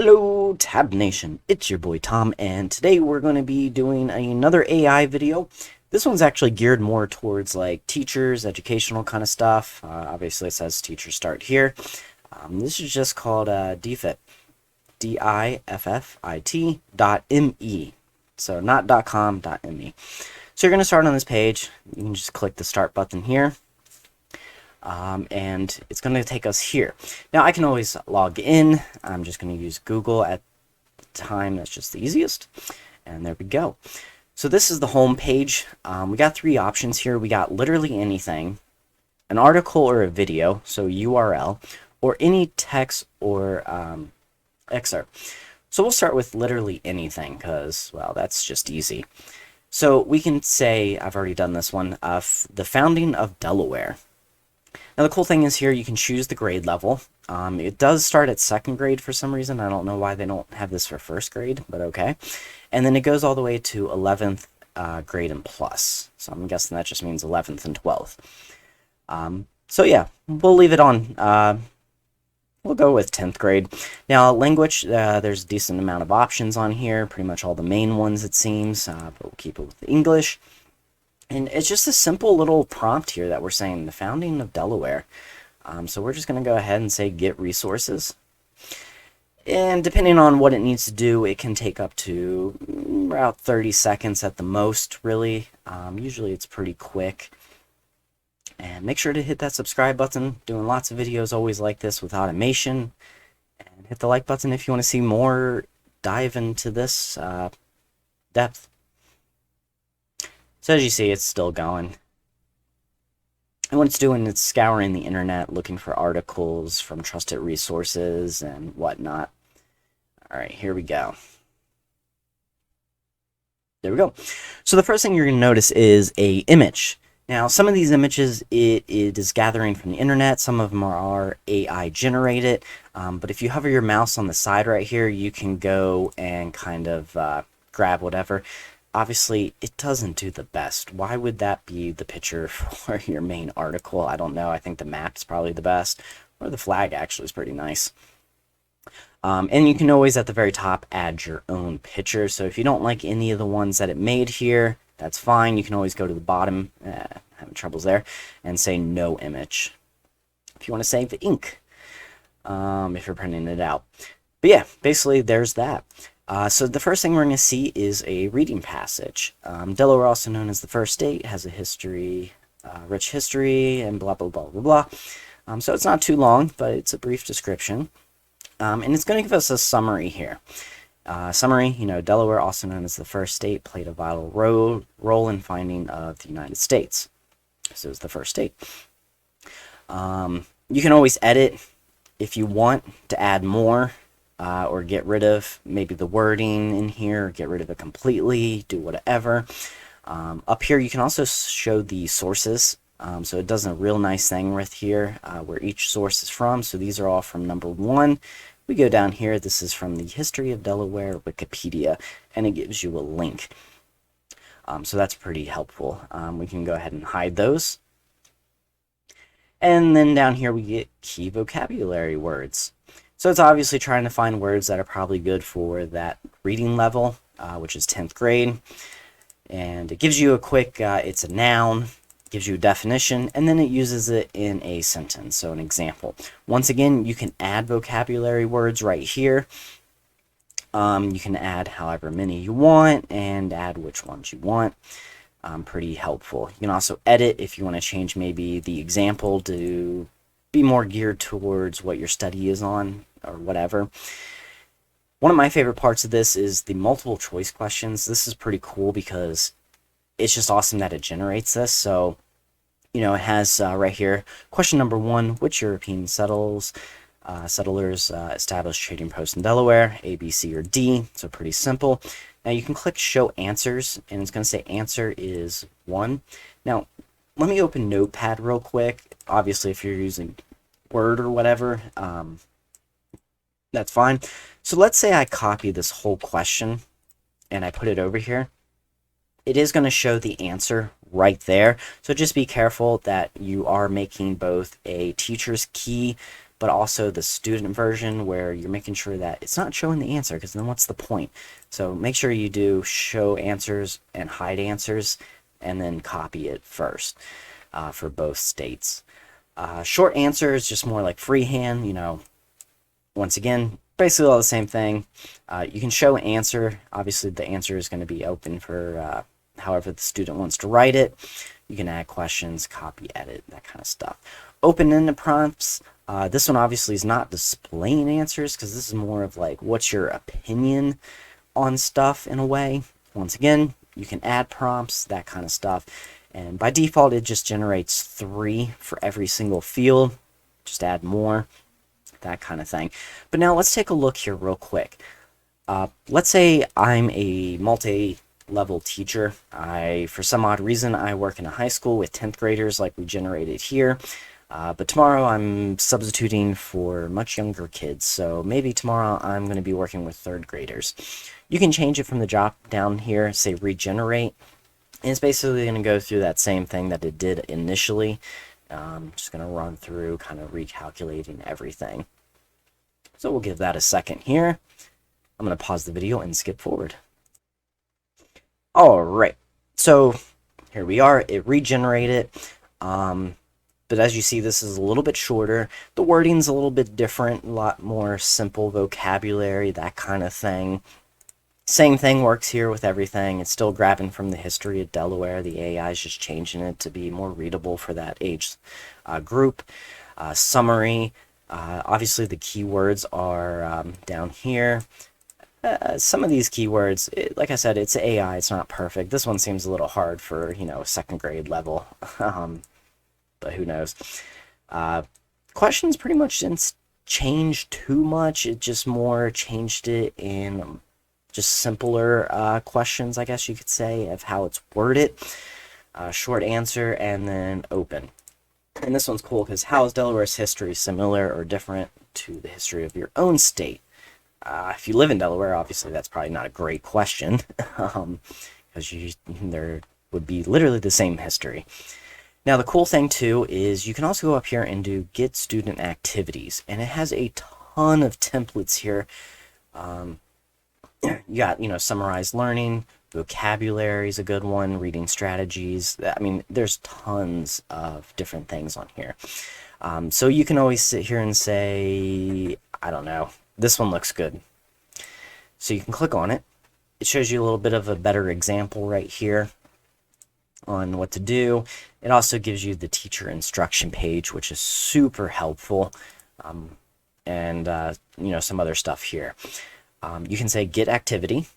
Hello, Tab Nation. It's your boy Tom, and today we're going to be doing another AI video. This one's actually geared more towards like teachers, educational kind of stuff. Obviously, it says teachers start here. This is just called Diffit, Diffit.me. So not .com, .me. So you're going to start on this page. You can just click the start button here. And it's going to take us here. Now I can always log in. I'm just going to use Google at the time. That's just the easiest. And there we go. So this is the home page. We got three options here. We got literally anything, an article or a video, so URL, or any text or excerpt. So we'll start with literally anything because, well, that's just easy. So we can say, I've already done this one, the founding of Delaware. Now the cool thing is here you can choose the grade level. It does start at second grade for some reason. I don't know why they don't have this for first grade, but okay. And then it goes all the way to 11th grade and plus. So I'm guessing that just means 11th and 12th. So yeah, we'll leave it on. We'll go with 10th grade. Now language, there's a decent amount of options on here. Pretty much all the main ones it seems, but we'll keep it with English. And it's just a simple little prompt here that we're saying the founding of Delaware. So we're just going to go ahead and say get resources. And depending on what it needs to do, it can take up to about 30 seconds at the most, really. Usually it's pretty quick. And make sure to hit that subscribe button. Doing lots of videos always like this with automation. And hit the like button if you want to see more dive into this depth. So as you see, it's still going. And what it's doing, it's scouring the internet, looking for articles from trusted resources and whatnot. All right, here we go. There we go. So the first thing you're going to notice is a image. Now, some of these images, it is gathering from the internet. Some of them are AI generated. But if you hover your mouse on the side right here, you can go and kind of grab whatever. Obviously, it doesn't do the best. Why would that be the picture for your main article? I don't know. I think the map's probably the best. Or the flag actually is pretty nice. And you can always, at the very top, add your own picture. So if you don't like any of the ones that it made here, that's fine. You can always go to the bottom, having troubles there, and say no image. If you want to save the ink, if you're printing it out. But yeah, basically, there's that. So the first thing we're going to see is a reading passage. Delaware, also known as the first state, has a history, rich history, and blah, blah, blah, blah, blah. So it's not too long, but it's a brief description. And it's going to give us a summary here. Summary, Delaware, also known as the first state, played a vital role in finding of the United States. So it's the first state. You can always edit if you want to add more. Or get rid of maybe the wording in here, or get rid of it completely, do whatever. Up here you can also show the sources, so it does a real nice thing with here where each source is from. So these are all from number 1. We go down here, this is from the History of Delaware Wikipedia, and it gives you a link. So that's pretty helpful. We can go ahead and hide those. And then down here we get key vocabulary words. So it's obviously trying to find words that are probably good for that reading level, which is 10th grade. And it gives you a quick, it's a noun, gives you a definition, and then it uses it in a sentence, so an example. Once again, you can add vocabulary words right here. You can add however many you want and add which ones you want. Pretty helpful. You can also edit if you want to change maybe the example to be more geared towards what your study is on or whatever. One of my favorite parts of this is the multiple choice questions. This is pretty cool because it's just awesome that it generates this. So, it has right here, question number 1, which European settlers established trading posts in Delaware, A, B, C, or D. So pretty simple. Now you can click show answers, and it's going to say answer is 1. Now, let me open Notepad real quick. Obviously, if you're using Word or whatever, that's fine. So let's say I copy this whole question and I put it over here. It is going to show the answer right there. So just be careful that you are making both a teacher's key but also the student version where you're making sure that it's not showing the answer, because then what's the point? So make sure you do show answers and hide answers, and then copy it first for both states. Short answer is just more like freehand, once again, basically all the same thing. You can show answer. Obviously, the answer is going to be open for however the student wants to write it. You can add questions, copy, edit, that kind of stuff. Open-ended prompts. This one obviously is not displaying answers, because this is more of like, what's your opinion on stuff in a way. Once again, you can add prompts, that kind of stuff. And by default, it just generates 3 for every single field. Just add more, that kind of thing. But now let's take a look here real quick. Let's say I'm a multi-level teacher. For some odd reason, I work in a high school with 10th graders like we generated here. But tomorrow I'm substituting for much younger kids, so maybe tomorrow I'm going to be working with 3rd graders. You can change it from the drop down here, say regenerate, and it's basically going to go through that same thing that it did initially. Just going to run through, kind of recalculating everything. So we'll give that a second here. I'm going to pause the video and skip forward. Alright, so here we are, it regenerated. But as you see, this is a little bit shorter. The wording's a little bit different, a lot more simple vocabulary, that kind of thing. Same thing works here with everything. It's still grabbing from the history of Delaware. The AI is just changing it to be more readable for that age group. Summary. Obviously, the keywords are down here. Some of these keywords, like I said, it's AI. It's not perfect. This one seems a little hard for, 2nd grade level. But who knows. Questions pretty much didn't change too much. It just more changed it in just simpler questions, I guess you could say, of how it's worded. Short answer, and then open. And this one's cool because how is Delaware's history similar or different to the history of your own state? If you live in Delaware, obviously that's probably not a great question, because there would be literally the same history. Now, the cool thing, too, is you can also go up here and do Get Student Activities, and it has a ton of templates here. You got, summarized learning, vocabulary is a good one, reading strategies. I mean, there's tons of different things on here. So you can always sit here and say, I don't know, this one looks good. So you can click on it. It shows you a little bit of a better example right here on what to do. It also gives you the teacher instruction page, which is super helpful, and some other stuff here. You can say get activity,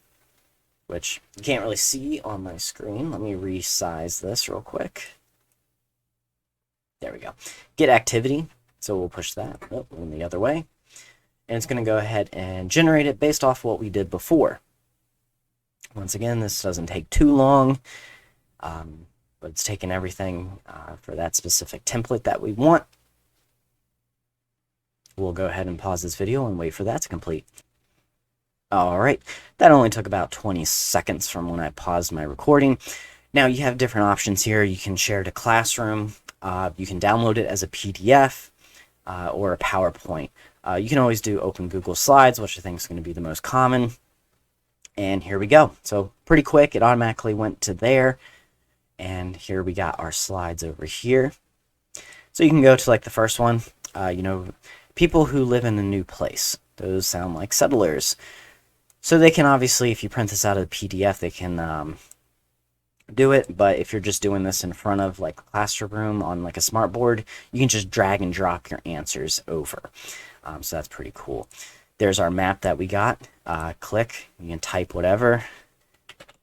which you can't really see on my screen. Let me resize this real quick. There we go. Get activity. So we'll push that in the other way, and it's going to go ahead and generate it based off what we did before. Once again, this doesn't take too long. But it's taking everything for that specific template that we want. We'll go ahead and pause this video and wait for that to complete. Alright, that only took about 20 seconds from when I paused my recording. Now you have different options here. You can share to Classroom. You can download it as a PDF or a PowerPoint. You can always do Open Google Slides, which I think is going to be the most common. And here we go. So pretty quick, it automatically went to there. And here we got our slides over here. So you can go to like the first one, people who live in a new place. Those sound like settlers. So they can obviously, if you print this out of the PDF, they can do it. But if you're just doing this in front of like a classroom on like a smart board, you can just drag and drop your answers over. So that's pretty cool. There's our map that we got. Click, you can type whatever.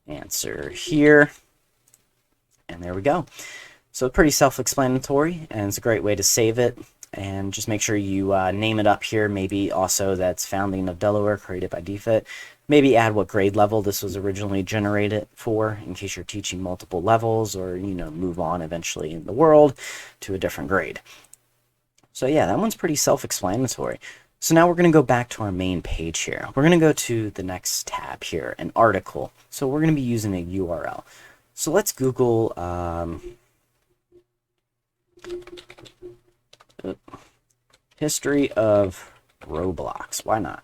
Answer here. And there we go. So pretty self-explanatory, and it's a great way to save it. And just make sure you name it up here. Maybe also that's Founding of Delaware, created by Diffit. Maybe add what grade level this was originally generated for, in case you're teaching multiple levels, or move on eventually in the world to a different grade. So yeah, that one's pretty self-explanatory. So now we're going to go back to our main page here. We're going to go to the next tab here, an article. So we're going to be using a URL. So let's Google History of Roblox. Why not?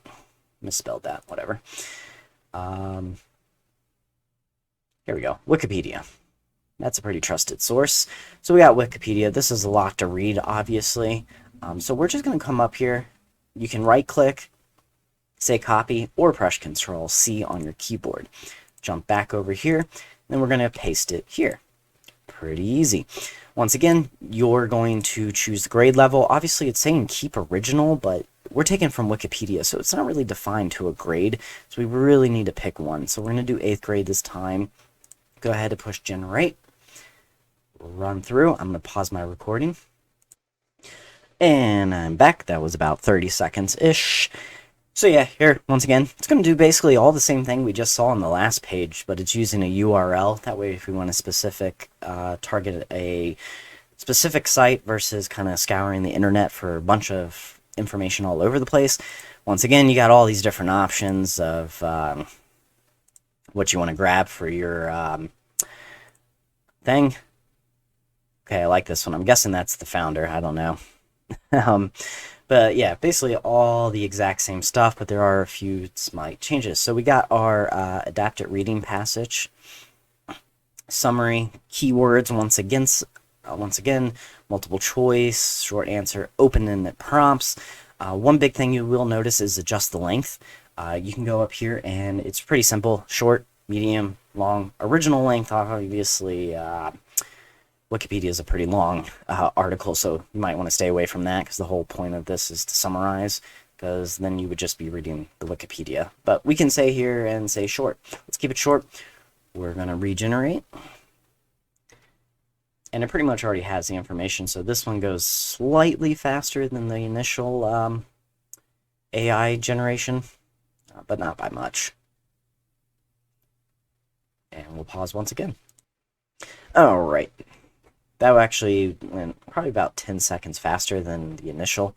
Misspelled that. Whatever. Here we go. Wikipedia. That's a pretty trusted source. So we got Wikipedia. This is a lot to read, obviously. So we're just going to come up here. You can right-click, say copy, or press Control-C on your keyboard. Jump back over here, then we're going to paste it here. Pretty easy. Once again, you're going to choose the grade level. Obviously, it's saying keep original, but we're taken from Wikipedia, so it's not really defined to a grade, so we really need to pick one. So we're going to do 8th grade this time. Go ahead and push generate. Run through. I'm going to pause my recording. And I'm back. That was about 30 seconds-ish. So yeah, here, once again, it's going to do basically all the same thing we just saw on the last page, but it's using a URL. That way, if we want to target a specific site versus kind of scouring the internet for a bunch of information all over the place, once again, you got all these different options of what you want to grab for your thing. Okay, I like this one. I'm guessing that's the founder. I don't know. But yeah, basically all the exact same stuff, but there are a few slight changes. So we got our adapted reading passage, summary, keywords, once again, multiple choice, short answer, open-ended prompts. One big thing you will notice is adjust the length. You can go up here and it's pretty simple, short, medium, long, original length, obviously. Wikipedia is a pretty long article, so you might want to stay away from that because the whole point of this is to summarize, because then you would just be reading the Wikipedia. But we can say here and say short. Let's keep it short. We're going to regenerate. And it pretty much already has the information, so this one goes slightly faster than the initial AI generation, but not by much. And we'll pause once again. All right. That actually went probably about 10 seconds faster than the initial.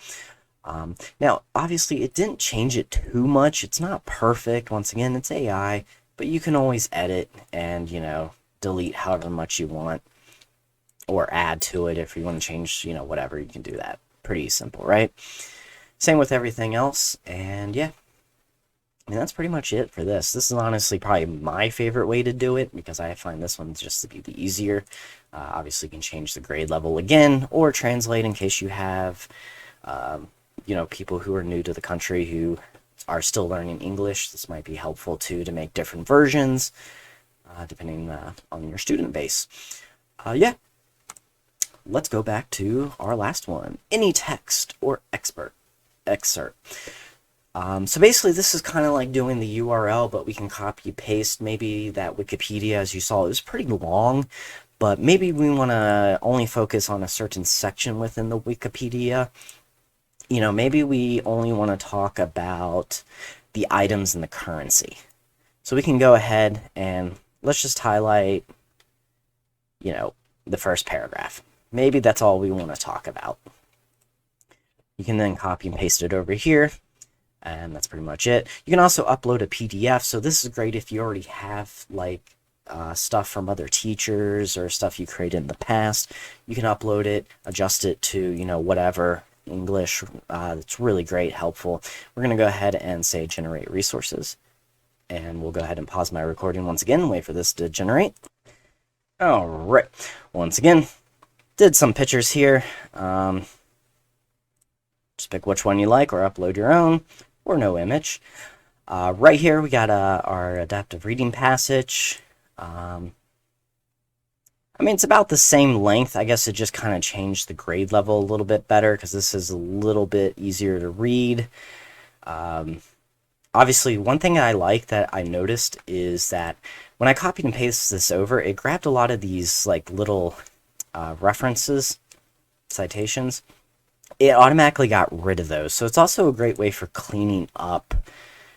Now, obviously, it didn't change it too much. It's not perfect. Once again, it's AI, but you can always edit and, delete however much you want or add to it if you want to change, whatever. You can do that. Pretty simple, right? Same with everything else. And, yeah. That's pretty much it for this. This is honestly probably my favorite way to do it because I find this one just to be the easier. Obviously, you can change the grade level again or translate in case you have, people who are new to the country who are still learning English. This might be helpful too to make different versions depending on your student base. Yeah. Let's go back to our last one. Any text or excerpt. So basically, this is kind of like doing the URL, but we can copy paste. Maybe that Wikipedia, as you saw, it was pretty long, but maybe we want to only focus on a certain section within the Wikipedia. Maybe we only want to talk about the items and the currency. So we can go ahead and let's just highlight, the first paragraph. Maybe that's all we want to talk about. You can then copy and paste it over here. And that's pretty much it. You can also upload a PDF, so this is great if you already have stuff from other teachers or stuff you created in the past. You can upload it, adjust it to whatever English. It's really great, helpful. We're going to go ahead and say generate resources, and we'll go ahead and pause my recording once again, wait for this to generate. All right, once again, did some pictures here. Just pick which one you like or upload your own. Or no image. Right here we got our adaptive reading passage. It's about the same length. I guess it just kind of changed the grade level a little bit better because this is a little bit easier to read. Obviously, one thing I like that I noticed is that when I copied and pasted this over, it grabbed a lot of these little references, citations. It automatically got rid of those. So it's also a great way for cleaning up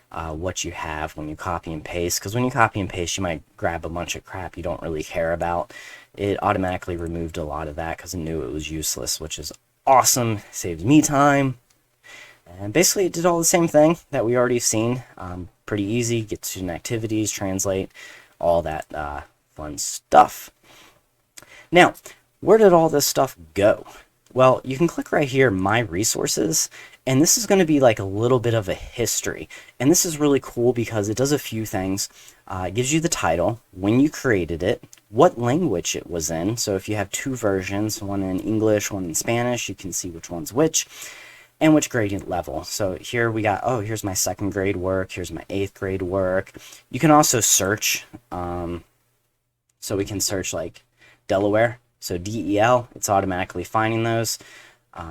what you have when you copy and paste. Because when you copy and paste, you might grab a bunch of crap you don't really care about. It automatically removed a lot of that because it knew it was useless, which is awesome. Saves me time. And basically it did all the same thing that we already seen. Pretty easy. Get student activities, translate, all that fun stuff. Now, where did all this stuff go? Well, you can click right here, My Resources, and this is going to be like a little bit of a history. And this is really cool because it does a few things. It gives you the title, when you created it, what language it was in. So if you have two versions, one in English, one in Spanish, you can see which one's which, and which grade level. So here we got, oh, here's my 2nd grade work, here's my 8th grade work. You can also search, so we can search like Delaware. So DEL, it's automatically finding those.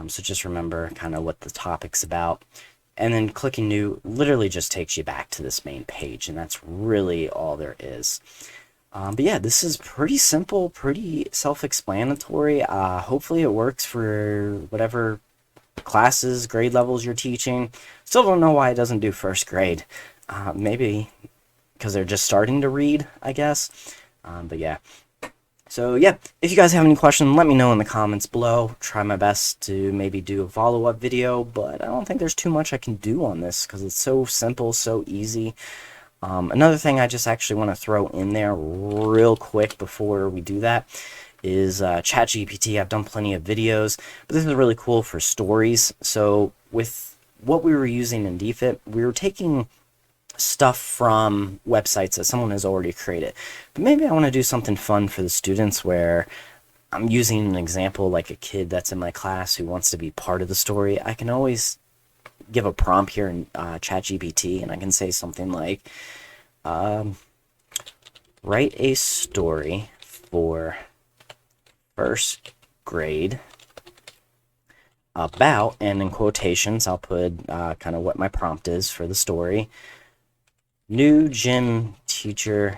So just remember kind of what the topic's about. And then clicking new literally just takes you back to this main page, and that's really all there is. But yeah, this is pretty simple, pretty self-explanatory. Hopefully it works for whatever classes, grade levels you're teaching. Still don't know why it doesn't do 1st grade. Maybe because they're just starting to read, I guess. But yeah. So yeah, if you guys have any questions, let me know in the comments below. Try my best to maybe do a follow-up video, but I don't think there's too much I can do on this because it's so simple, so easy. Another thing I just actually want to throw in there real quick before we do that is ChatGPT. I've done plenty of videos, but this is really cool for stories. So with what we were using in Diffit, we were taking stuff from websites that someone has already created. But maybe I want to do something fun for the students where I'm using an example like a kid that's in my class who wants to be part of the story. I can always give a prompt here in ChatGPT, and I can say something like, write a story for 1st grade about, and in quotations I'll put kind of what my prompt is for the story, new gym teacher's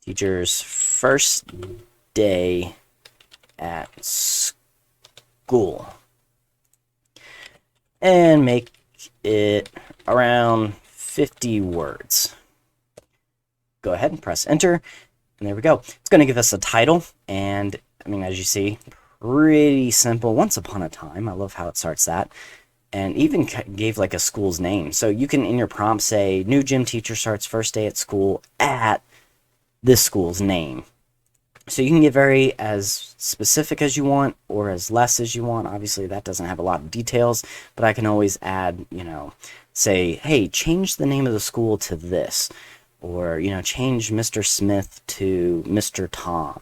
1st day at school, and make it around 50 words. Go ahead and press enter, and there we go. It's going to give us a title, and I mean, as you see, pretty simple. Once upon a time. I love how it starts that. And even gave like a school's name. So you can in your prompt say, new gym teacher starts 1st day at school at this school's name. So you can get very as specific as you want or as less as you want. Obviously that doesn't have a lot of details, but I can always add, you know, say, hey, change the name of the school to this, or, you know, change Mr. Smith to Mr. Tom,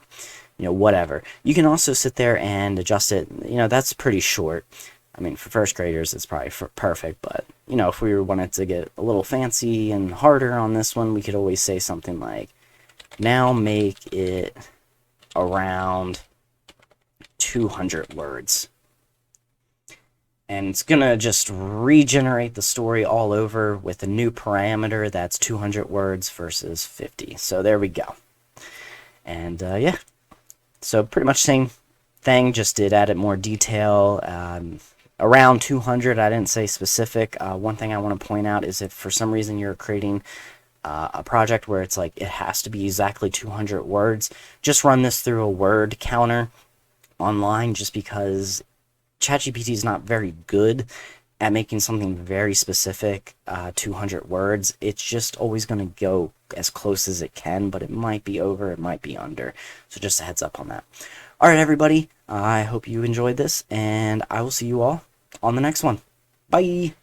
you know, whatever. You can also sit there and adjust it. You know, that's pretty short. I mean, for 1st graders, it's probably perfect, but, you know, if we wanted to get a little fancy and harder on this one, we could always say something like, now make it around 200 words. And it's going to just regenerate the story all over with a new parameter that's 200 words versus 50. So there we go. And, yeah. So pretty much same thing, just did add more detail. Around 200, I didn't say specific. One thing I want to point out is if for some reason you're creating a project where it's like it has to be exactly 200 words, just run this through a word counter online, just because ChatGPT is not very good at making something very specific, 200 words. It's just always going to go as close as it can, but it might be over, it might be under. So just a heads up on that. All right, everybody, I hope you enjoyed this, and I will see you all on the next one. Bye!